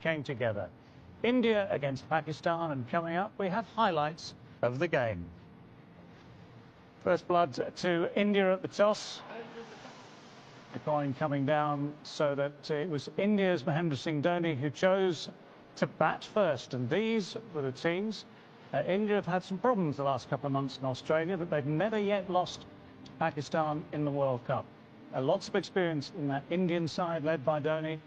came together. India against Pakistan, and coming up we have highlights of the game. First blood to India at the toss. The coin coming down so that it was India's Mahendra Singh Dhoni who chose to bat first. And these were the teams. India have had some problems the last couple of months in Australia, but they've never yet lost to Pakistan in the World Cup. Lots of experience in that Indian side led by Dhoni.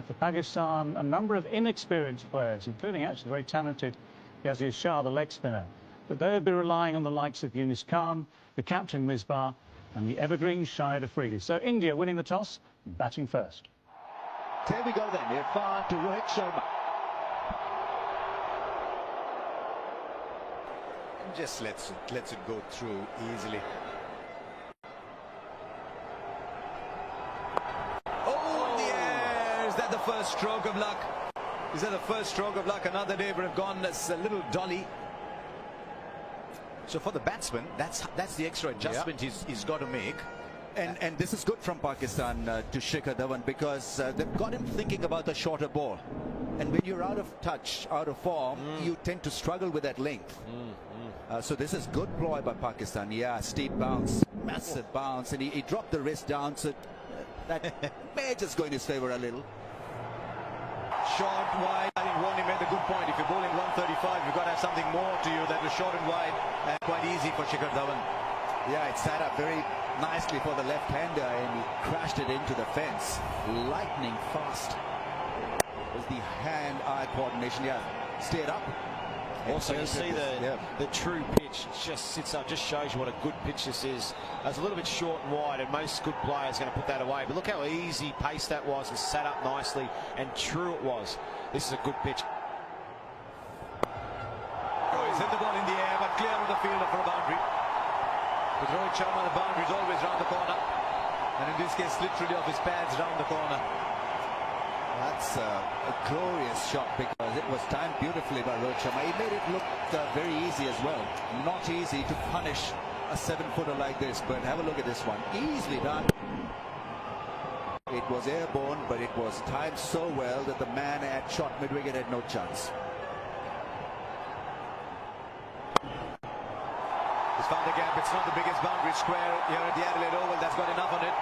For Pakistan, a number of inexperienced players, including actually the very talented Yazir Shah, the leg spinner. But they'll be relying on the likes of Yunus Khan, the captain Misbah, and the evergreen Shahid Afridi. So India winning the toss, batting first. Here we go then, Irfan to Rohit Sharma. Just lets it go through easily. Oh, in the air! Is that the first stroke of luck? Is that the first stroke of luck? Another day would have gone as a little dolly. So for the batsman, that's the extra adjustment he's got to make. And this is good from Pakistan to Shikhar Dhawan, because they've got him thinking about the shorter ball. And when you're out of touch, out of form, you tend to struggle with that length. So this is good ploy by Pakistan. Yeah, steep bounce, massive bounce, and he dropped the wrist down, so that may just go in his favor a little. Short, wide. I think Warney made a good point. If you're bowling 135, you've got to have something more to you that was short and wide, and quite easy for Shikhar Dhawan. Yeah, it sat up very nicely for the left-hander, and he crashed it into the fence. Lightning fast. Was the hand-eye coordination. Yeah, stayed up. Also, you see the true pitch just sits up, just shows you what a good pitch this is. It's a little bit short and wide, and most good players are going to put that away. But look how easy pace that was, and sat up nicely, and true it was. This is a good pitch. Oh, he's hit the ball in the air, but clear of the fielder for a boundary. With Rohit Sharma, the boundary is always round the corner, and in this case, literally off his pads round the corner. That's a glorious shot, because it was timed beautifully by Rohit Sharma. He made it look very easy as well. Not easy to punish a 7-footer like this, but have a look at this one. Easily done. It was airborne, but it was timed so well that the man at shot mid-wicket had no chance. He's found the gap. It's not the biggest boundary square here at the Adelaide Oval. That's got enough on it.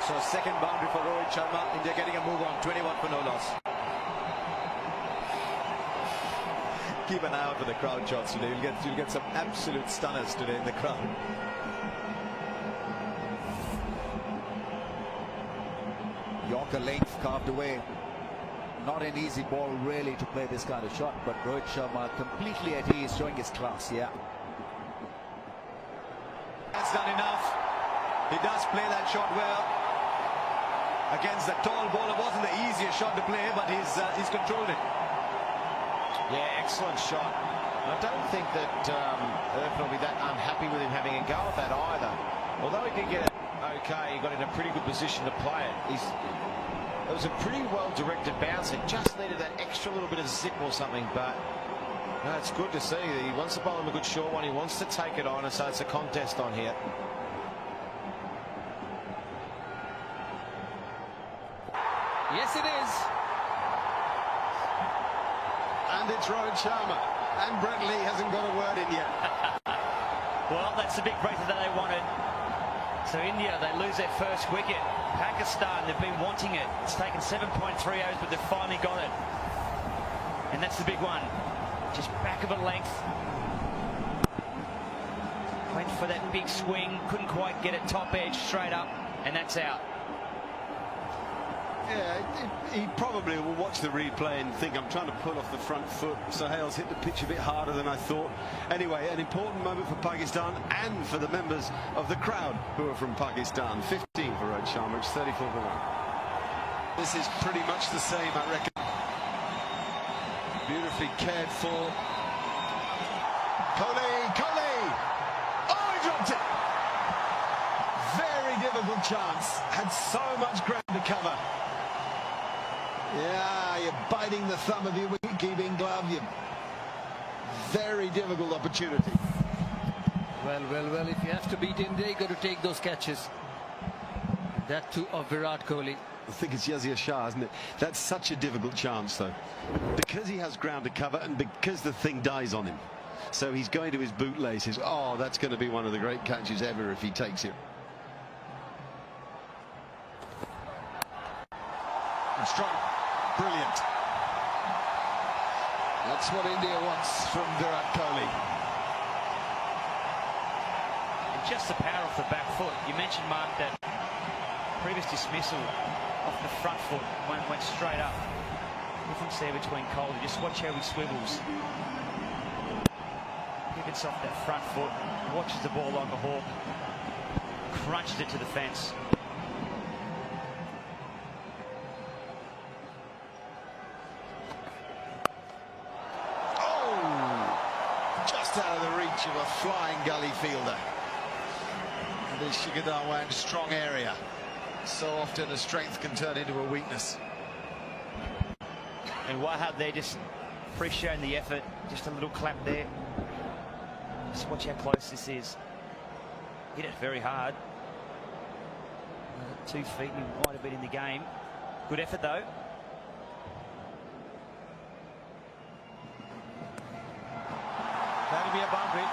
So second boundary for Rohit Sharma. India getting a move on. 21 for no loss. Keep an eye out for the crowd shots today. You'll get some absolute stunners today in the crowd. Yorker length carved away. Not an easy ball really to play this kind of shot, but Rohit Sharma completely at ease, showing his class. Yeah. That's done enough. He does play that shot well. Against the tall bowler, wasn't the easiest shot to play, but he's controlled it. Yeah, excellent shot. I don't think that Irfan will be that unhappy with him having a go at that either. Although he did get it okay, he got in a pretty good position to play it. It was a pretty well-directed bounce. It just needed that extra little bit of zip or something, but no, it's good to see that he wants to bowl him a good short one. He wants to take it on, and so it's a contest on here. Yes, it is. And it's Rohit Sharma. And Brett Lee hasn't got a word in yet. Well, that's the big breakthrough that they wanted. So India, they lose their first wicket. Pakistan, they've been wanting it. It's taken 7.3 overs, but they've finally got it. And that's the big one. Just back of a length. Went for that big swing, couldn't quite get it top edge, straight up, and that's out. Yeah, he probably will watch the replay and think, I'm trying to pull off the front foot. Sohail's hit the pitch a bit harder than I thought. Anyway, an important moment for Pakistan and for the members of the crowd who are from Pakistan. 15 for Rohit Sharma, it's 34 for 1. This is pretty much the same, I reckon. Beautifully cared for. Kohli! Oh, he dropped it! Very difficult chance. Had so much ground to cover. Yeah, you're biting the thumb of your wicket-keeping glove. Very difficult opportunity. Well, if you have to beat India, you got to take those catches. That too of Virat Kohli. I think it's Yazir Shah, isn't it? That's such a difficult chance, though, because he has ground to cover and because the thing dies on him. So he's going to his bootlaces. Oh, that's going to be one of the great catches ever if he takes it. And strong, brilliant. That's what India wants from Virat Kohli. And just the power off the back foot. You mentioned, Mark, that previous dismissal off the front foot went straight up. Difference there between Kohli. Just watch how he swivels. Pivots off that front foot, watches the ball like a hawk, crunches it to the fence. Just out of the reach of a flying gully fielder. And this Shikhar Dhawan, strong area. So often a strength can turn into a weakness. And Wahab there just appreciating the effort. Just a little clap there. Just watch how close this is. Hit it very hard. 2 feet, he might have been in the game. Good effort though. That'll be a boundary.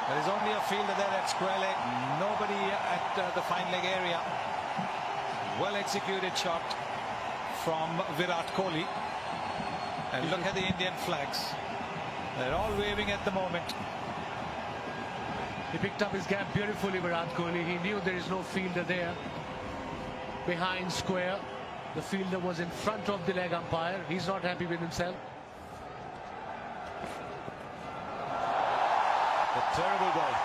There is only a fielder there at square leg. Nobody at the fine leg area. Well executed shot from Virat Kohli. And look at the Indian flags. They're all waving at the moment. He picked up his gap beautifully, Virat Kohli. He knew there is no fielder there. Behind square. The fielder was in front of the leg umpire. He's not happy with himself. A terrible ball.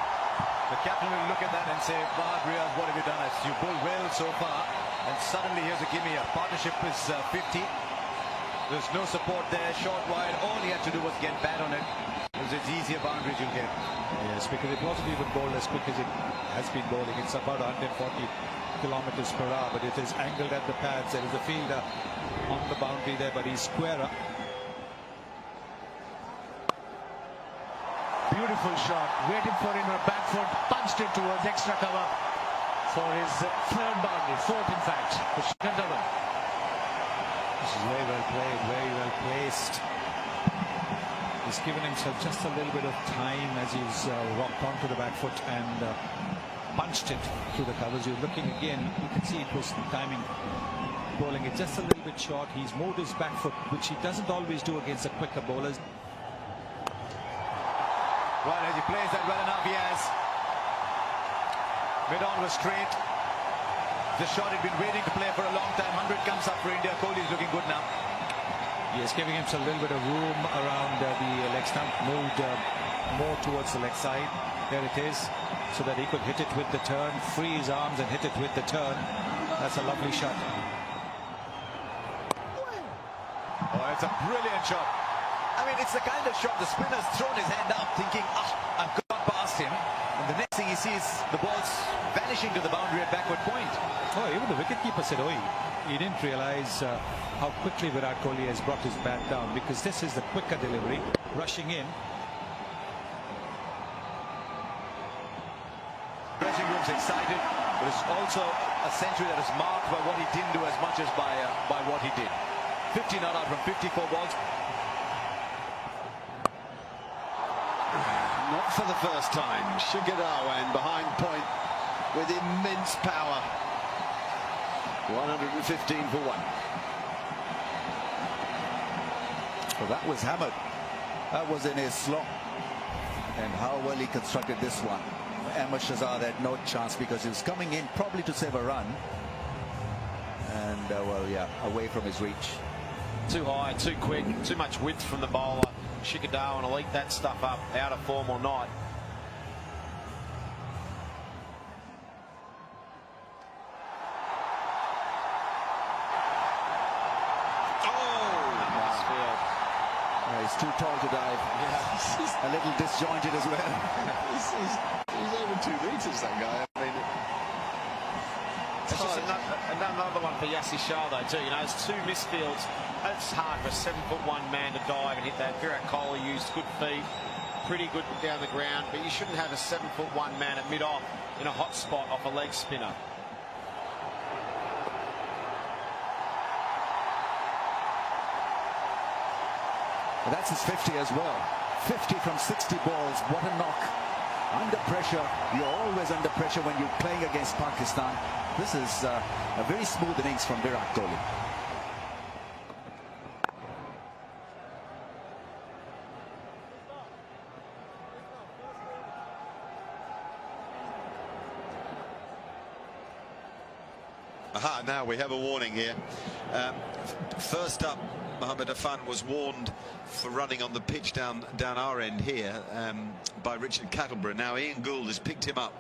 The captain will look at that and say, Bahad Riaz, what have you done? As you bowled well so far, and suddenly here's a gimme. A partnership is 50. There's no support there, short wide. All he had to do was get bad on it. It's easier boundaries you'll get. Yes, because it wasn't even bowled as quick as it has been bowling. It's about 140 kilometers per hour, but it is angled at the pads. There is a fielder on the boundary there, but he's squarer. Beautiful shot. Waited for him, a back foot, punched it towards extra cover for his third boundary, fourth in fact, for Shikhar Dhawan. This is very well played, very well placed. He's given himself just a little bit of time as he's rocked onto the back foot and punched it through the covers. You're looking again, you can see it was timing, bowling it just a little bit short. He's moved his back foot, which he doesn't always do against the quicker bowlers. Well, as he plays that well enough, he has. Mid-on was straight. The shot had been waiting to play for a long time. 100 comes up for India. Kohli is looking good now. Yes, giving himself a little bit of room around the leg stump, moved more towards the leg side. There it is, so that he could hit it with the turn, free his arms and hit it with the turn. That's a lovely shot. Oh, it's a brilliant shot. I mean, it's the kind of shot the spinner's thrown his hand up thinking, I've gone past him. And the next thing he sees, the ball's vanishing to the boundary at backward point. Oh, even the wicketkeeper said, he didn't realize how quickly Virat Kohli has brought his bat down, because this is the quicker delivery, rushing in. Dressing room's excited, but it's also a century that is marked by what he didn't do as much as by what he did. 50 not out from 54 balls. Not for the first time. Shikhar Dhawan behind point with immense power. 115 for 1. Well, that was hammered. That was in his slot. And how well he constructed this one. Ahmed Shahzad had no chance because he was coming in probably to save a run. And, well, yeah, away from his reach. Too high, too quick, too much width from the bowler. Shikhar Dhawan will eat that stuff up, out of form or not. He's too tall to dive. Yeah. A little disjointed as well. he's over 2 meters, that guy. I mean, it's just another one for Yazir Shah, though, too. You know, it's 2 missed fields. It's hard for a 7'1" man to dive and hit that. Virat Kohli used good feet, pretty good down the ground, but you shouldn't have a 7'1" man at mid-off in a hot spot off a leg spinner. That's his 50 as well. 50 from 60 balls. What a knock. Under pressure. You're always under pressure when you're playing against Pakistan. This is a very smooth innings from Virat Kohli. Aha, now we have a warning here. First up, Mohamed Afan was warned for running on the pitch down our end here by Richard Cattleborough. Now Ian Gould has picked him up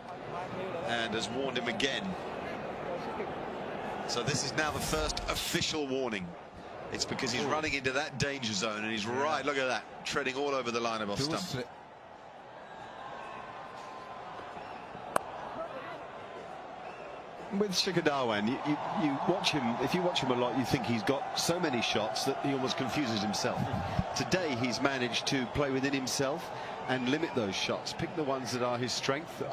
and has warned him again. So this is now the first official warning. It's because he's running into that danger zone and he's right, look at that, treading all over the line of off stump. With Shikhar Dhawan, you watch him. If you watch him a lot, you think he's got so many shots that he almost confuses himself. Today, he's managed to play within himself and limit those shots. Pick the ones that are his strength.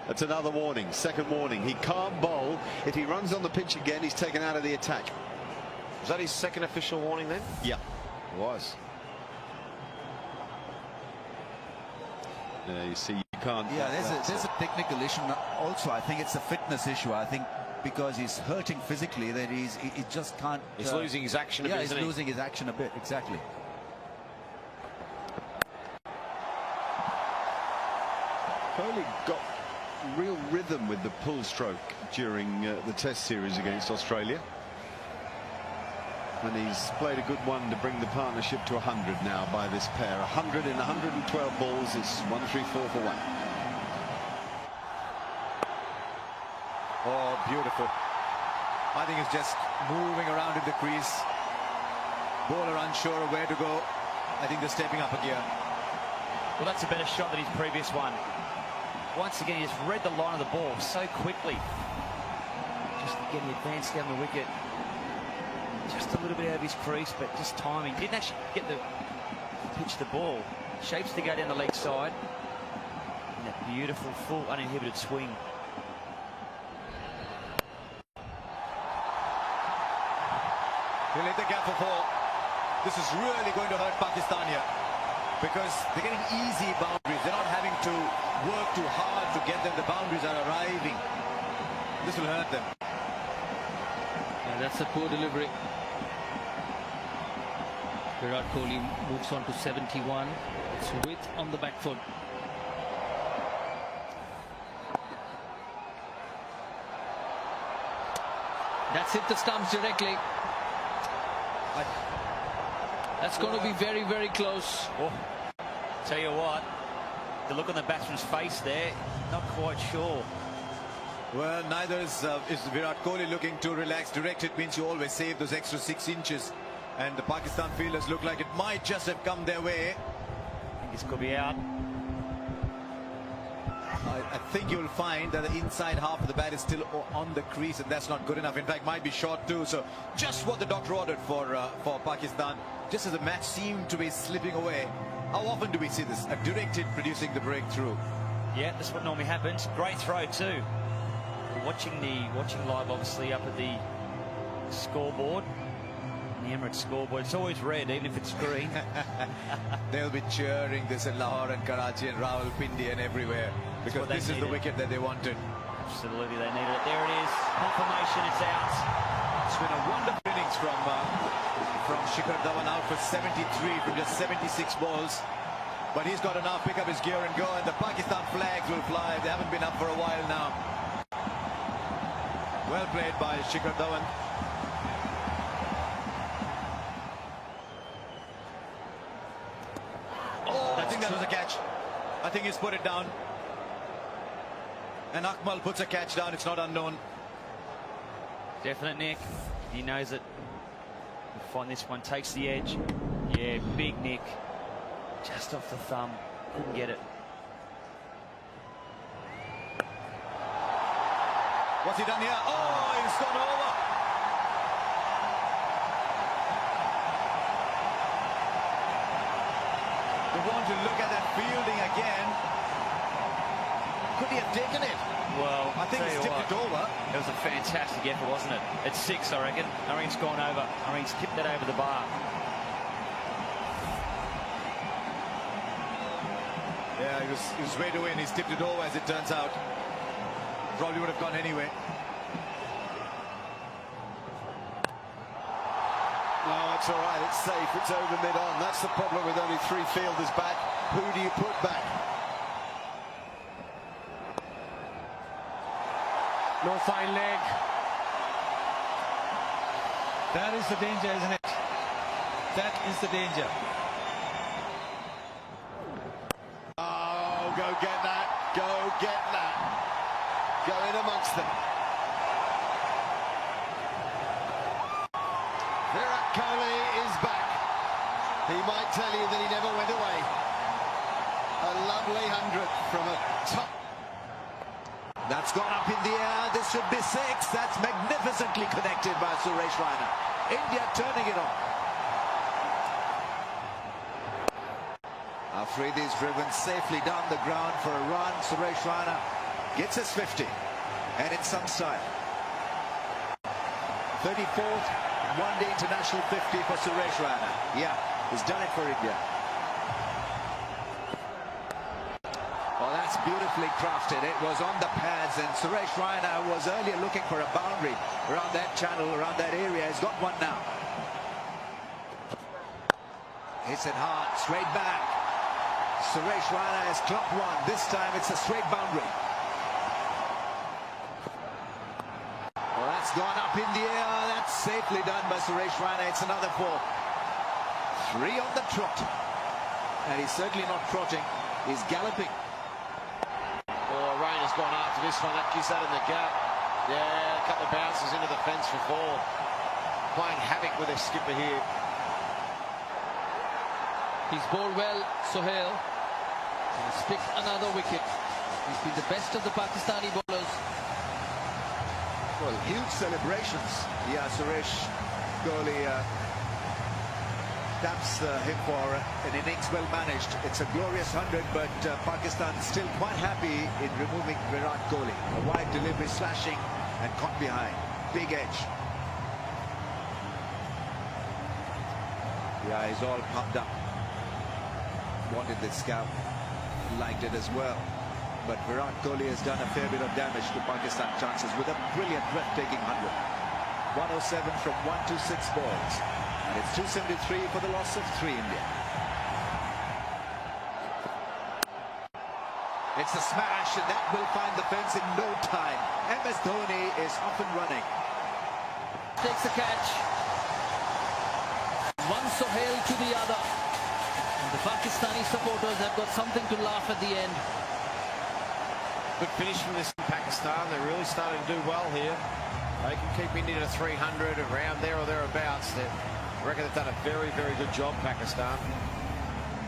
That's another warning. Second warning. He can't bowl. If he runs on the pitch again, he's taken out of the attack. Was that his second official warning then? Yeah, it was. You see, you can't. Yeah, there's a technical issue. Also, I think it's a fitness issue. I think because he's hurting physically, that he just can't. He's losing his action a bit. Yeah, he's losing his action a bit. Exactly. Kohli got real rhythm with the pull stroke during the Test series against Australia. And he's played a good one to bring the partnership to 100 now by this pair. 100 in 112 balls. It's 1-3-4 for 1. Oh, beautiful. I think it's just moving around in the crease. Bowler unsure of where to go. I think they're stepping up a gear. Well, that's a better shot than his previous one. Once again, he just read the line of the ball so quickly. Just getting advanced down the wicket. Just a little bit out of his crease, but just timing. Didn't actually get the pitch the ball. Shapes to go down the leg side. And that beautiful, full, uninhibited swing. He'll hit the gap for 4. This is really going to hurt Pakistan here, because they're getting easy boundaries. They're not having to work too hard to get them. The boundaries are arriving. This will hurt them. Yeah, that's a poor delivery. Virat Kohli moves on to 71. It's width on the back foot. That's hit the stumps directly. That's going to be very, very close. Oh, tell you what, the look on the batsman's face there, not quite sure. Well, neither is Virat Kohli looking to relax. Direct hit means you always save those extra 6 inches. And the Pakistan fielders look like it might just have come their way. I think this could be out. I think you'll find that the inside half of the bat is still on the crease, and that's not good enough. In fact, might be short too. So just what the doctor ordered for Pakistan. Just as the match seemed to be slipping away. How often do we see this? A direct hit producing the breakthrough. Yeah, that's what normally happens. Great throw too. Watching live, obviously, up at the scoreboard. The Emirates scoreboard. It's always red, even if it's green. They'll be cheering this in Lahore and Karachi and Rawalpindi and everywhere, because this is the wicket that they wanted. Absolutely, they needed it. There it is. Confirmation, it's out. It's been a wonderful innings from Shikhar Dhawan, out for 73 from just 76 balls. But he's got to now pick up his gear and go, and the Pakistan flags will fly. They haven't been up for a while now. Well played by Shikhar Dhawan. I think that was a catch. I think he's put it down. And Akmal puts a catch down. It's not unknown. Definite Nick. He knows it. He'll find this one. Takes the edge. Yeah, big Nick. Just off the thumb. Couldn't get it. What's he done here? Oh, he's gone over. We want to look at that fielding again. Could he have taken it? Well, I think he's tipped it over. It was a fantastic effort, wasn't it? It's 6, I reckon. I reckon it's gone over. I reckon he's tipped that over the bar. Yeah, he was way to win. He's tipped it over, as it turns out. Probably would have gone anyway. No, it's all right. It's safe. It's over mid-on. That's the problem with only 3 fielders back. Who do you put back? No fine leg. That is the danger, isn't it? That is the danger. Oh, go get that. Go get that. Go in amongst them. Virat Kohli is back. He might tell you that he never went away. A lovely 100 from a top. That's gone up in the air. This should be 6. That's magnificently connected by Suresh Raina. India turning it on. Afridi's driven safely down the ground for a run. Suresh Raina gets his 50. And in some style. 34th one-day international 50 for Suresh Raina. Yeah, he's done it for India. Well, that's beautifully crafted. It was on the pads, and Suresh Raina was earlier looking for a boundary around that channel, around that area. He's got one now. Hits it hard, straight back. Suresh Raina has clocked one. This time it's a straight boundary. Well, that's gone up in the air. That's safely done by Suresh Raina. It's another 4. 3 on the trot. And he's certainly not trotting. He's galloping. Oh, Rain has gone after this one. That gives that in the gap. Yeah, a couple of bounces into the fence for 4. Playing havoc with their skipper here. He's bowled well, Sohail. And he's picked another wicket. He's been the best of the Pakistani bowlers. Well, huge celebrations. Yeah, Suresh Kohli taps him for an innings well managed. It's a glorious 100, but Pakistan still quite happy in removing Virat Kohli. A wide delivery, slashing and caught behind. Big edge. Yeah, he's all pumped up. Wanted this scalp, liked it as well. But Virat Kohli has done a fair bit of damage to Pakistan chances with a brilliant, breathtaking 100. 107 from 126 balls. And it's 273 for the loss of 3 India. It's a smash, and that will find the fence in no time. MS Dhoni is off and running. Takes the catch. One Sohail to the other. And the Pakistani supporters have got something to laugh at the end. Good finish from this Pakistan. They're really starting to do well here. They can keep India to 300 around there or thereabouts. I reckon they've done a very, very good job, Pakistan.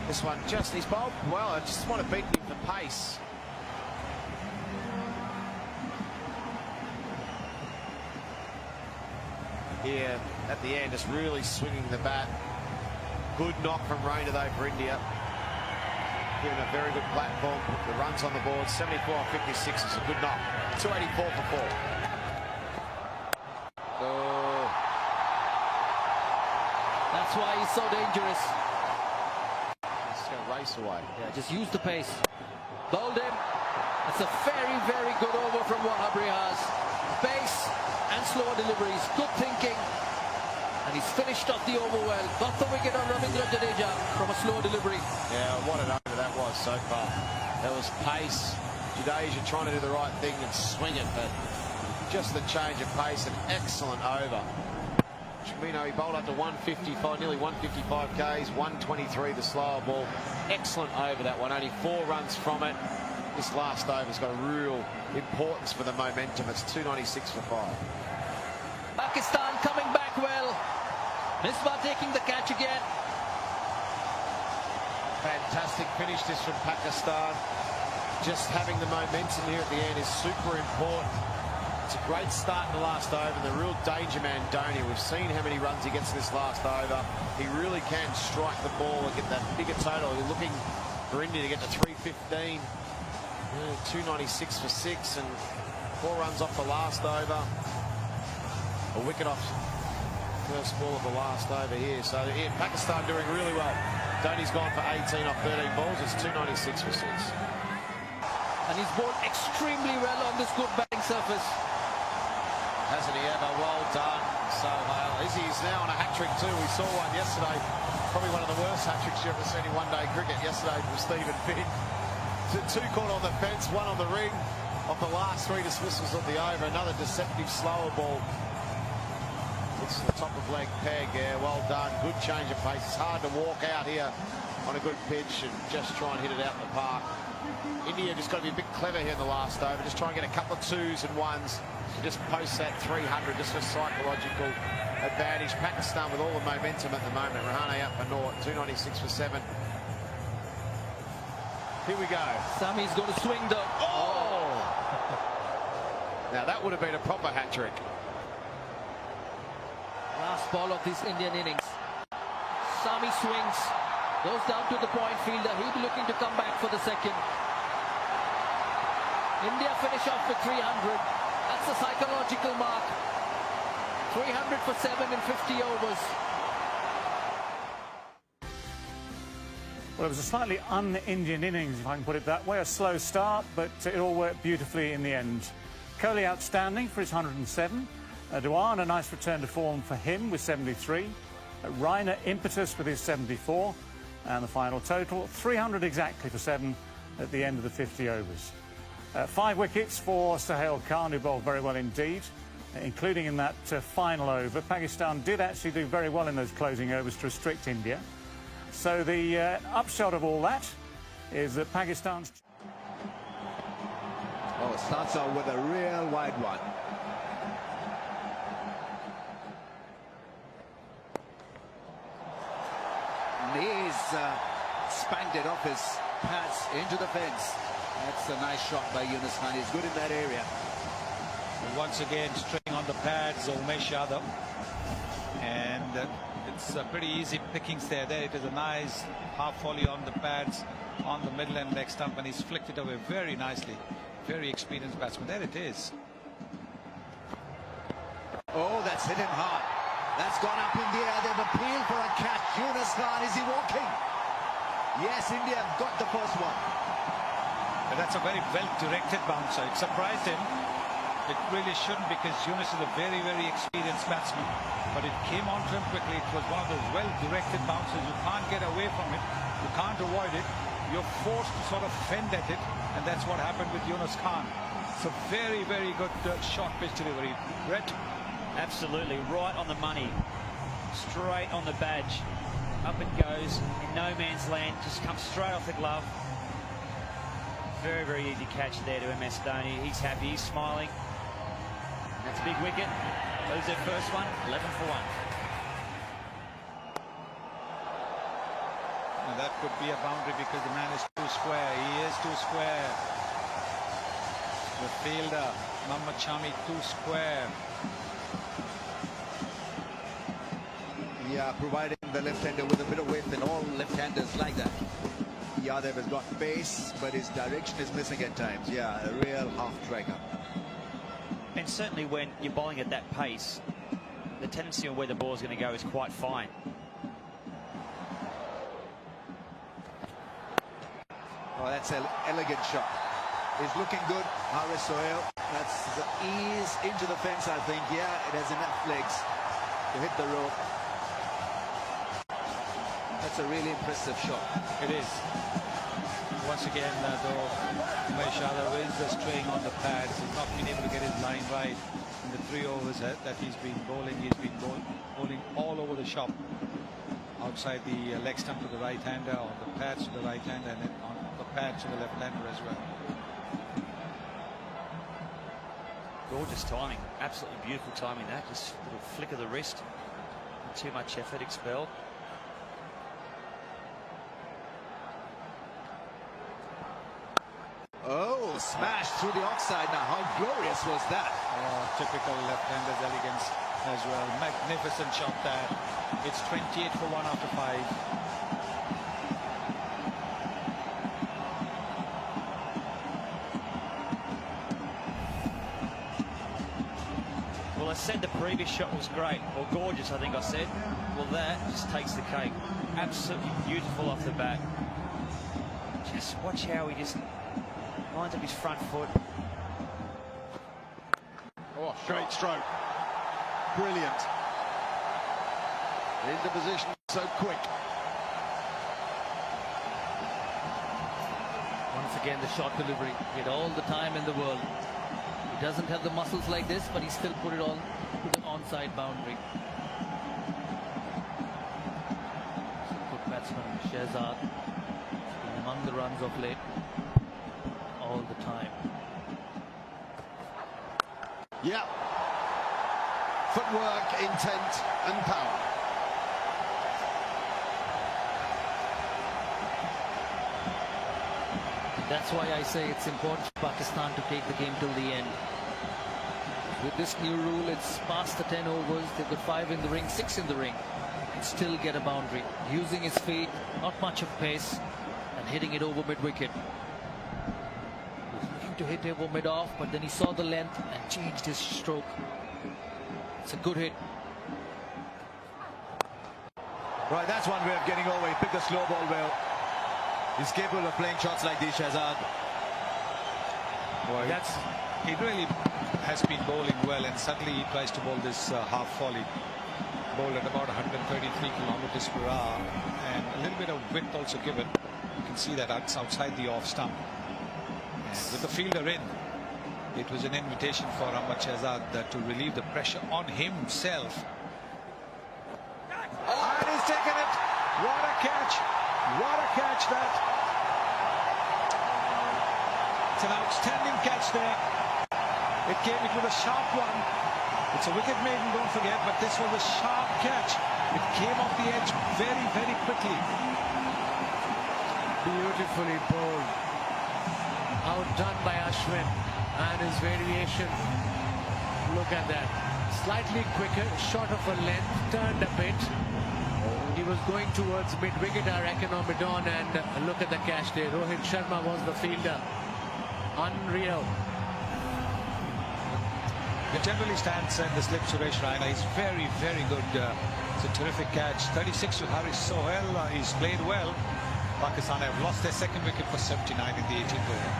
This one just, he's bowled well. I just want to beat him for pace. Here at the end, just really swinging the bat. Good knock from Raina though for India. Given a very good platform. The runs on the board, 74 on 56 is a good knock. 284 for 4. Oh. That's why he's so dangerous. He's going to race away. Yeah, just use the pace. Bowled him. That's a very, very good over from Wahab Riaz. Pace and slower deliveries. Good thinking. And he's finished off the over well. Got the wicket on Ravindra Jadeja from a slow delivery. Yeah, what an over that was so far. That was pace. Jadeja trying to do the right thing and swing it, but just the change of pace, an excellent over. Chimino, he bowled up to 155, nearly 155 Ks, 123 the slower ball. Excellent over that one, only 4 runs from it. This last over's got a real importance for the momentum. It's 296 for 5. Pakistan coming back well. Misbah taking the catch again. Fantastic finish this from Pakistan. Just having the momentum here at the end is super important. It's a great start in the last over. The real danger man, Dhoni. We've seen how many runs he gets in this last over. He really can strike the ball and get that bigger total. You're looking for India to get to 315. 296 for 6 and 4 runs off the last over. A wicket off first ball of the last over here. So yeah, Pakistan doing really well. Dhoni's gone for 18 off 13 balls. It's 296 for 6. And he's bowled extremely well on this good batting surface. Hasn't he ever? Well done, Sohail. Izzy's now on a hat-trick too. We saw one yesterday. Probably one of the worst hat-tricks you've ever seen in one-day cricket. Yesterday from Stephen Finn. Two caught on the fence, one on the ring. Off the last 3 dismissals of the over. Another deceptive slower ball. It's the top of leg peg. Yeah, well done. Good change of pace. It's hard to walk out here on a good pitch and just try and hit it out in the park. India just got to be a bit clever here in the last over. Just try and get a couple of 2s and 1s to just post that 300 just for psychological advantage. Pakistan with all the momentum at the moment. Rahane up for naught. 296 for 7. Here we go. Sami's going to swing though. Oh! Now that would have been a proper hat-trick. Last ball of this Indian innings. Sami swings, goes down to the point fielder. He'll be looking to come back for the second. India finish off with 300. That's a psychological mark. 300 for 7 in 50 overs. Well, it was a slightly un-Indian innings, if I can put it that way. A slow start, but it all worked beautifully in the end. Kohli outstanding for his 107. Dewan, a nice return to form for him with 73. Raina impetus with his 74. And the final total, 300 exactly for 7 at the end of the 50 overs. 5 wickets for Sohail Khan, who bowled very well indeed, including in that final over. Pakistan did actually do very well in those closing overs to restrict India. So the upshot of all that is that Pakistan's... Oh, starts out with a real wide one. He's spanked it off his pads into the fence. That's a nice shot by Yunus Khan. He's good in that area. Once again, straying on the pads, Umesh Yadav. And it's pretty easy pickings there. There it is, a nice half volley on the pads, on the middle and leg stump, and he's flicked it away very nicely. Very experienced batsman. There it is. Oh, that's hit him hard. That's gone up in the air. They've appealed for a catch. Yunus Khan, is he walking? Yes, India have got the first one. But that's a very well-directed bouncer. It surprised him. It really shouldn't, because Yunus is a very, very experienced batsman. But it came on to him quickly. It was one of those well-directed bounces. You can't get away from it. You can't avoid it. You're forced to sort of fend at it. And that's what happened with Yunus Khan. It's a very, very good short pitch delivery. Brett? Absolutely, right on the money. Straight on the badge. Up it goes, in no man's land, just comes straight off the glove. Very, very easy catch there to MS Dhoni. He's happy, he's smiling. That's a big wicket. Lose their first one, 11 for 1. And that could be a boundary because the man is too square. He is too square. The fielder, Mohammad Shami, too square. Yeah, providing the left-hander with a bit of width, and all left-handers like that. Yadav has got pace, but his direction is missing at times. Yeah, a real half-striker. And certainly when you're bowling at that pace, the tendency of where the ball is going to go is quite fine. Oh, that's an elegant shot. He's looking good, Haris Sohail. That's the ease into the fence, I think. Yeah, it has enough legs to hit the rope. That's a really impressive shot. It is. Once again, though, Umesh Yadav is straying on the pads. He's not been able to get his line right in the 3 overs that he's been bowling. He's been bowling all over the shop. Outside the leg stump to the right-hander, on the pads to the right-hander, and then on the pads to the left-hander as well. Gorgeous timing, absolutely beautiful timing that. Just a little flick of the wrist. Not too much effort expelled. Oh, smashed through the offside. Now, how glorious was that? Oh, typical left-hander's elegance as well. Magnificent shot there. It's 28 for 1 after 5. Well, I said the previous shot was great, or gorgeous, I think I said. well, that just takes the cake. Absolutely beautiful off the bat. Just watch how he just lines up his front foot. Oh, Great stroke. Brilliant. Into position so quick. Once again, the shot delivery. He had all the time in the world. He doesn't have the muscles like this, but he still put it on to the onside boundary. Good batsman Shehzad, among the runs of late, all the time. Yeah. Footwork, intent and power. That's why I say it's important for Pakistan to take the game till the end. With this new rule, it's past the 10 overs. They've got 5 in the ring, 6 in the ring, and still get a boundary. Using his feet, not much of pace, and hitting it over mid-wicket. He was looking to hit over mid-off, but then he saw the length and changed his stroke. It's a good hit. Right, that's one way of getting over. He picked the slow ball well. He's capable of playing shots like these, Shehzad. Boy, he really has been bowling well, and suddenly he tries to bowl this half volley. Bowled at about 133 kilometers per hour, and a little bit of width also given. You can see that it's outside the off stump. And with the fielder in, it was an invitation for Ahmad Shehzad to relieve the pressure on himself. And he's taken it. What a catch! What a catch that! It's an outstanding catch there. It was a sharp one. It's a wicket maiden, don't forget, but this was a sharp catch. It came off the edge very, very quickly. Beautifully bowled. Outdone by Ashwin and his variation. Look at that. Slightly quicker, short of a length, turned a bit. He was going towards mid-wicket, I reckon, or mid-on, and look at the catch there. Rohit Sharma was the fielder. Unreal. He generally stands in the slip, Suresh Raina. He's very, very good. It's a terrific catch. 36 to Haris Sohail. He's played well. Pakistan have lost their second wicket for 79 in the 18th over.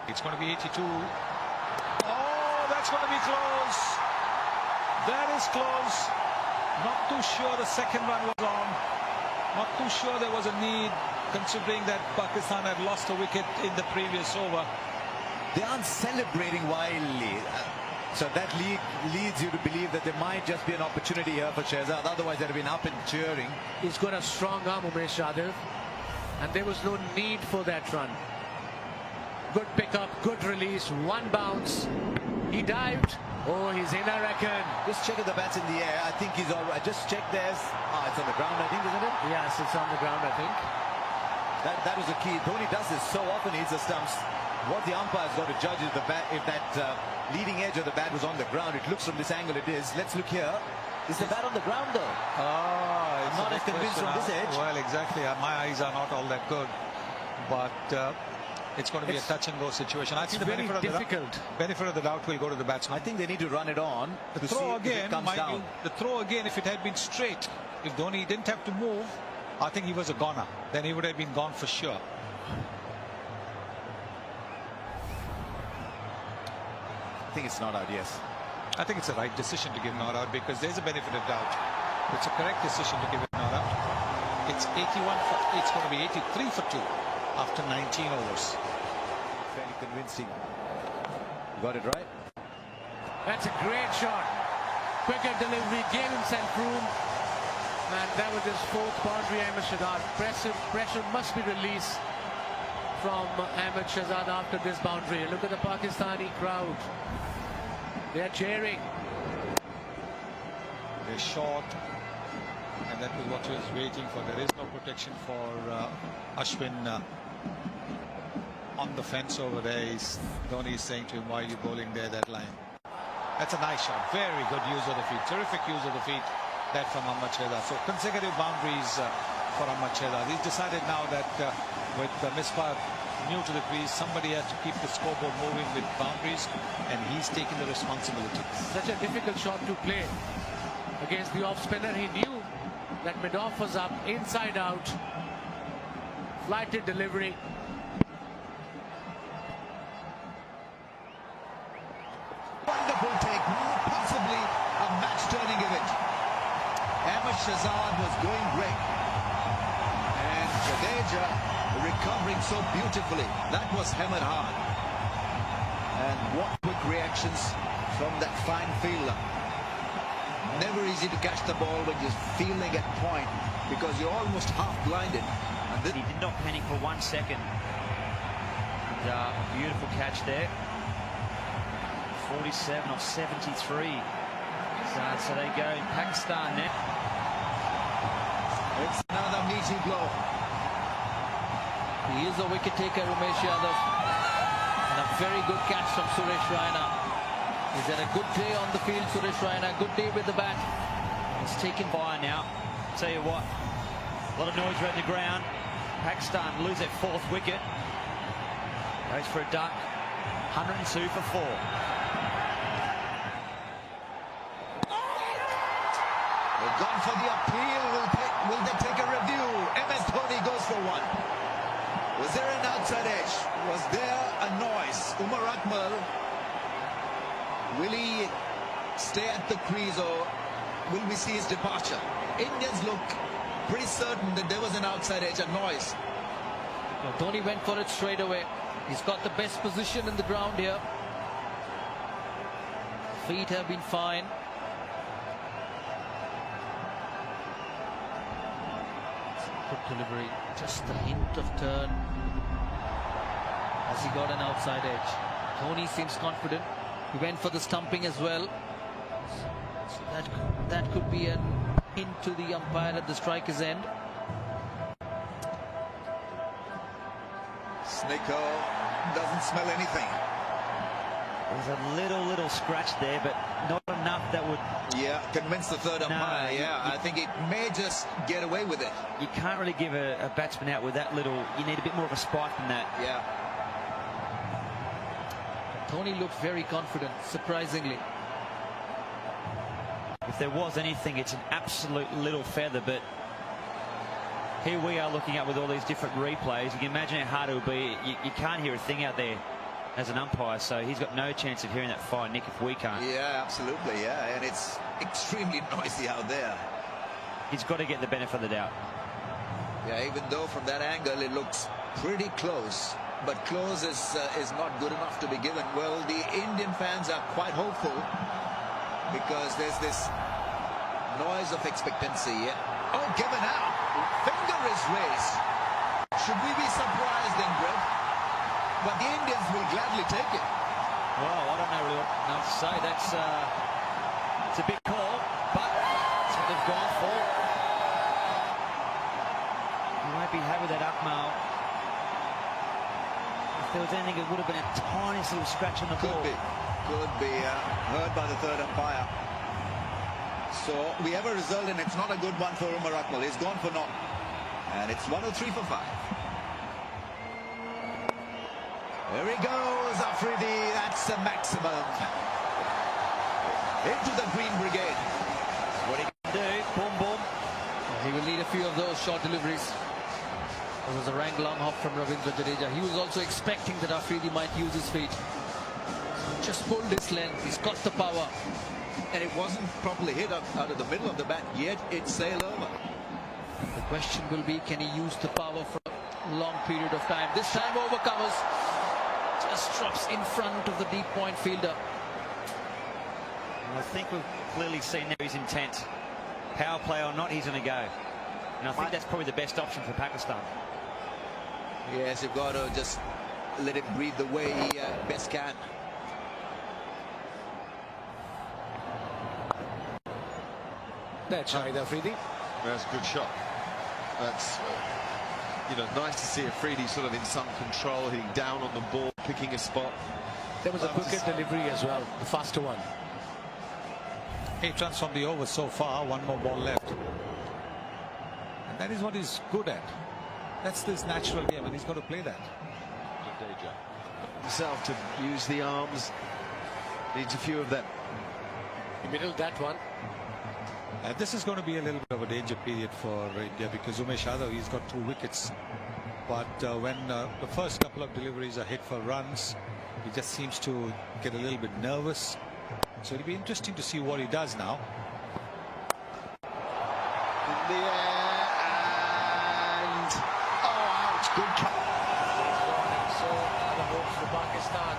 It's going to be 82. Oh, that's going to be close. That is close. Not too sure the second run was on. Not too sure there was a need, considering that Pakistan had lost a wicket in the previous over. They aren't celebrating wildly. So that leads you to believe that there might just be an opportunity here for Shehzad. Otherwise, they'd have been up and cheering. He's got a strong arm, Umesh Yadav, and there was no need for that run. Good pickup, good release, one bounce. He dived. Oh, he's in, I reckon. Just check if the bat's in the air. I think he's all right. Just check there's. It's on the ground, I think, isn't it? Yes, it's on the ground, I think. That was the key. Dhoni does this so often. He hits the stumps. What the umpire's got to judge is the bat. If that leading edge of the bat was on the ground, it looks from this angle it is. Let's look here. Is the bat on the ground though? I'm not as convinced from this edge. Well, exactly. My eyes are not all that good, but it's going to be a touch and go situation. I think the benefit of the doubt will go to the batsman. I think they need to run it on. The throw again, the throw again. If it had been straight, if Dhoni didn't have to move, I think he was a goner. Then he would have been gone for sure. I think it's not out, yes. I think it's the right decision to give not out because there's a benefit of doubt. It's a correct decision to give it not out. It's 81 for, it's going to be 83 for 2 after 19 overs. Fairly convincing. You got it right. That's a great shot. Quicker delivery, gave himself room. And that was his fourth boundary, Ahmed Shehzad. Pressure must be released from Ahmed Shehzad after this boundary. Look at the Pakistani crowd. They're cheering. They're short, and that was what he was waiting for. There is no protection for Ashwin on the fence over there. Dhoni is saying to him, why are you bowling there, that line? That's a nice shot. Very good use of the feet. Terrific use of the feet. That from Ahmad Shehzad. So consecutive boundaries for Ahmad Shehzad. He's decided now that with Misbah new to the crease. Somebody has to keep the scoreboard moving with boundaries, and he's taking the responsibility. Such a difficult shot to play against the off spinner. He knew that Madoff was up, inside out, flighted delivery. Wonderful take, possibly a match-turning event. Ahmed Shahzad was going great, and Jadeja recovering so beautifully. That was hammered hard, and what quick reactions from that fine fielder. Never easy to catch the ball when you're fielding at point, because you're almost half blinded. And He did not panic for 1 second. And, beautiful catch there. 47 off 73. So they go in Pakistan now. it's another meaty blow. He is a wicket taker, Umesh Yadav. And a very good catch from Suresh Raina. He's had a good day on the field, Suresh Raina. Good day with the bat. He's taken by now. Tell you what, a lot of noise around the ground. Pakistan lose their 4th wicket. Goes for a duck. 102 for 4. They've gone for the appeal. Will they take a review? MS Dhoni goes for one. Was there an outside edge? Was there a noise? Umar Akmal, will he stay at the crease, or will we see his departure? Indians look pretty certain that there was an outside edge, a noise. Well, Dhoni went for it straight away. He's got the best position in the ground here. Feet have been fine. Good delivery, just a hint of turn as he got an outside edge. Dhoni seems confident. He went for the stumping as well. So that could be an hint to the umpire at the striker's end. Snicko doesn't smell anything. There's a little scratch there, but not enough that would... Yeah, convince the third umpire. Yeah, I think it may just get away with it. You can't really give a batsman out with that little. You need a bit more of a spike than that. Yeah. Dhoni looked very confident, surprisingly. If there was anything, it's an absolute little feather, but here we are looking at with all these different replays. You can imagine how hard it would be. You can't hear a thing out there as an umpire, so he's got no chance of hearing that fine, Nick, if we can't. Yeah, absolutely, yeah, and it's extremely noisy out there. He's got to get the benefit of the doubt. Yeah, even though from that angle it looks pretty close, but close is not good enough to be given. Well, the Indian fans are quite hopeful because there's this noise of expectancy. Yeah. Oh, given out. Finger is raised. Should we be surprised then, Brett? But the Indians will gladly take it. Well, I don't know really what else to say. It's a big call, but that's what they've gone for. You won't be happy with that Akmal. If there was anything, it would have been a tiniest little scratch on the ball. Could be heard by the third umpire. So we have a result, and it's not a good one for Umar Akmal. He's gone for naught. And it's 103 for 5. There he goes, Afridi. That's a maximum. Into the Green Brigade. What he can do, boom, boom. He will need a few of those short deliveries. There was a rank long hop from Ravindra Jadeja. He was also expecting that Afridi might use his feet. Just pulled his length. He's got the power. And it wasn't properly hit out of the middle of the bat, yet it sailed over. The question will be, can he use the power for a long period of time? This time overcovers. Just drops in front of the deep point fielder. I think we've clearly seen there his intent. Power play or not, he's going to go. And I think that's probably the best option for Pakistan. Yes, you've got to just let him breathe the way he best can. That's Shahid Afridi. That's a good shot. That's nice to see Afridi sort of in some control, hitting down on the ball, picking a spot. There was a quicker delivery as well, the faster one. 8 runs from the over so far, 1 more ball left. And that is what he's good at. That's this natural game, and he's got to play that. himself to use the arms. Needs a few of them. He middled that one. This is going to be a little bit of a danger period for India because Umesh Yadav, he's got 2 wickets. But when the first couple of deliveries are hit for runs, he just seems to get a little bit nervous. So it'll be interesting to see what he does now. In the air and out. Good cut. So other balls for Pakistan.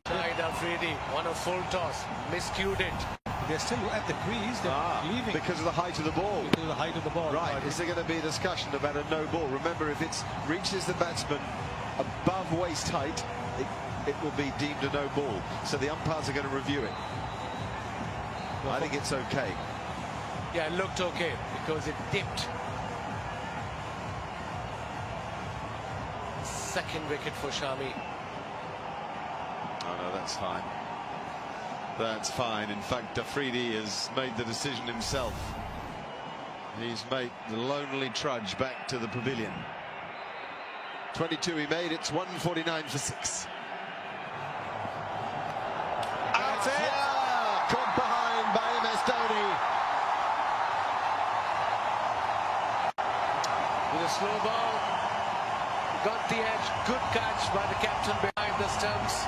Shahid Afridi won a full toss, miscued it. They're still at the crease. They're leaving Because of the height of the ball. because of the height of the ball. Right, is there going to be a discussion about a no ball? Remember, if it reaches the batsman above waist height, it will be deemed a no ball. So the umpires are going to review it. I think it's okay. Yeah, it looked okay because it dipped. Second wicket for Shami. Oh no, that's fine. That's fine. In fact, Afridi has made the decision himself. He's made the lonely trudge back to the pavilion. 22 he made. It's 149 for 6. That's it. Caught behind by MS Dhoni. With a slow ball, got the edge. Good catch by the captain behind the stumps.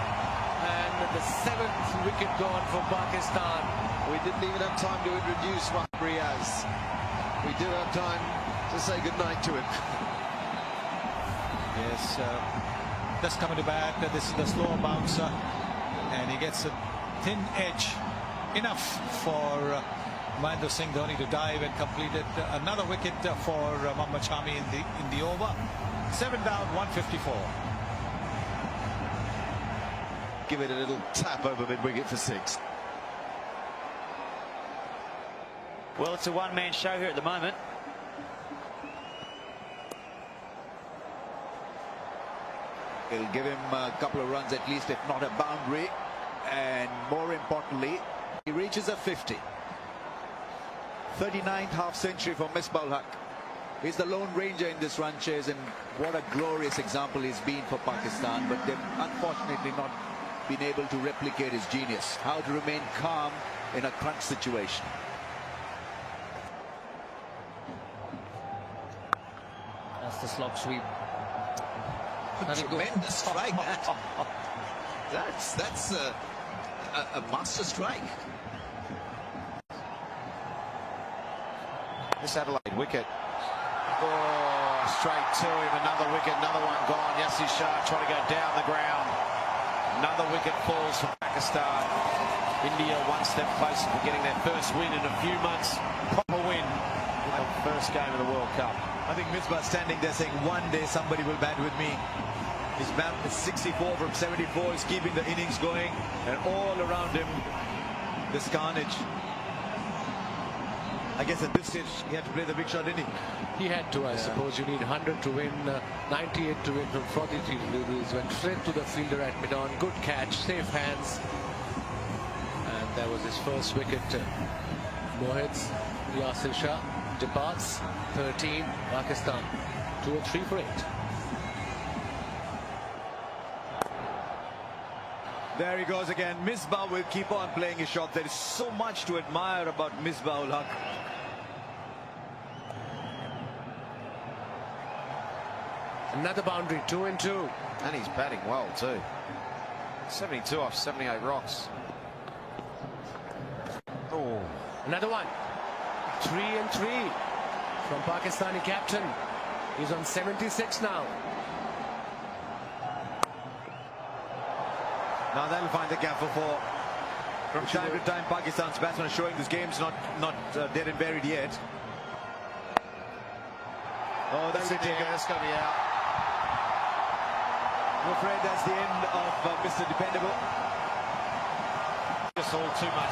And the 7th wicket gone for Pakistan. We didn't even have time to introduce Wahab Riaz. We do have time to say goodnight to him. Yes, just coming to bat. This is the slower bouncer, and he gets a thin edge, enough for Mahendra Singh Dhoni to dive and complete it. Another wicket for Mohammad Shami in the over. 7 down, 154. Give it a little tap over mid-wicket for 6. Well, it's a one-man show here at the moment. It'll give him a couple of runs at least, if not a boundary. And more importantly, he reaches a 50. 39th half-century for Misbah-ul Haq. He's the lone ranger in this run chase, and what a glorious example he's been for Pakistan. But they've unfortunately not been able to replicate his genius. How to remain calm in a crunch situation. That's the slog sweep. Tremendous strike, that. That's a master strike. This Adelaide wicket. Oh, straight to him. Another wicket, another one gone. Yasir Shah trying to go down the ground. Another wicket falls for Pakistan. India one step closer to getting their first win in a few months. Proper win in the first game of the World Cup. I think Misbah standing there saying, one day somebody will bat with me. He's batted 64 from 74. He's keeping the innings going, and all around him, this carnage. I guess at this stage he had to play the big shot, didn't he? He had to, I suppose. You need 100 to win, 98 to win from 43 deliveries. Went straight to the fielder at mid-on. Good catch, safe hands. And there was his first wicket. Mohits, Yasir Shah departs. 13, Pakistan. 2 or 3 for 8. There he goes again. Misbah will keep on playing his shot. There is so much to admire about Misbah-ul Haq. Another boundary, 2 and 2. And he's batting well too. 72 off 78 rocks. Oh, another one. 3 and 3 from Pakistani captain. He's on 76 now. Now that'll find the gap for 4. From time to time, Pakistan's batsmen are showing this game's not dead and buried yet. Oh, that's it. That's going to be out. I'm afraid that's the end of Mr. Dependable. Just all too much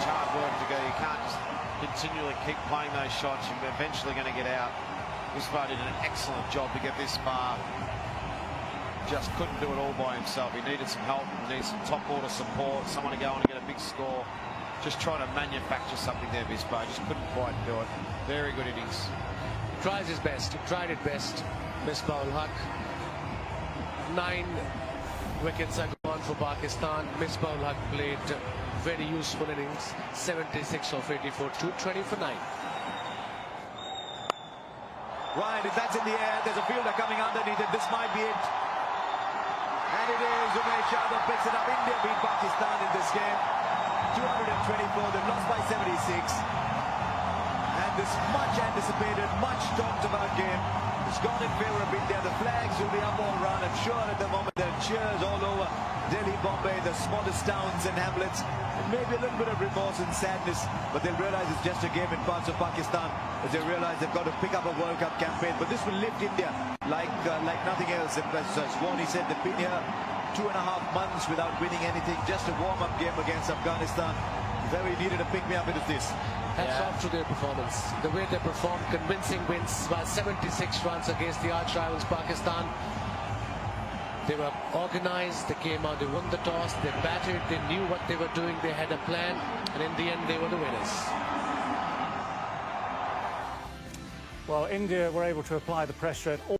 hard work to go. You can't just continually keep playing those shots. You're eventually going to get out. Misbah did an excellent job to get this far. Just couldn't do it all by himself. He needed some help. He needed some top order support. Someone to go on and get a big score. Just trying to manufacture something there, Misbah. Just couldn't quite do it. Very good innings. Tries his best. He tried it best. Misbah-ul Haq. 9 wickets are gone for Pakistan. Misbah-ul Haq played very useful innings, 76 of 84, 220 for 9. Right, if that's in the air, there's a fielder coming underneath it. This might be it. And it is. Umesh Yadav picks it up. India beat Pakistan in this game. 224. They've lost by 76. And this much anticipated, much talked about game has gone in favour of India. The flags will be up all round. I'm sure at the moment there are cheers all over Delhi, Bombay, the smallest towns and hamlets. Maybe a little bit of remorse and sadness, but they'll realise it's just a game in parts of Pakistan as they realise they've got to pick up a World Cup campaign. But this will lift India like nothing else. As Warney said, they've been here 2.5 months without winning anything. Just a warm-up game against Afghanistan. Very needed a pick-me-up into this. Hats off to their performance. The way they performed, convincing wins by 76 runs against the arch rivals Pakistan. They were organised, they came out, they won the toss, they batted, they knew what they were doing, they had a plan, and in the end they were the winners. Well, India were able to apply the pressure at all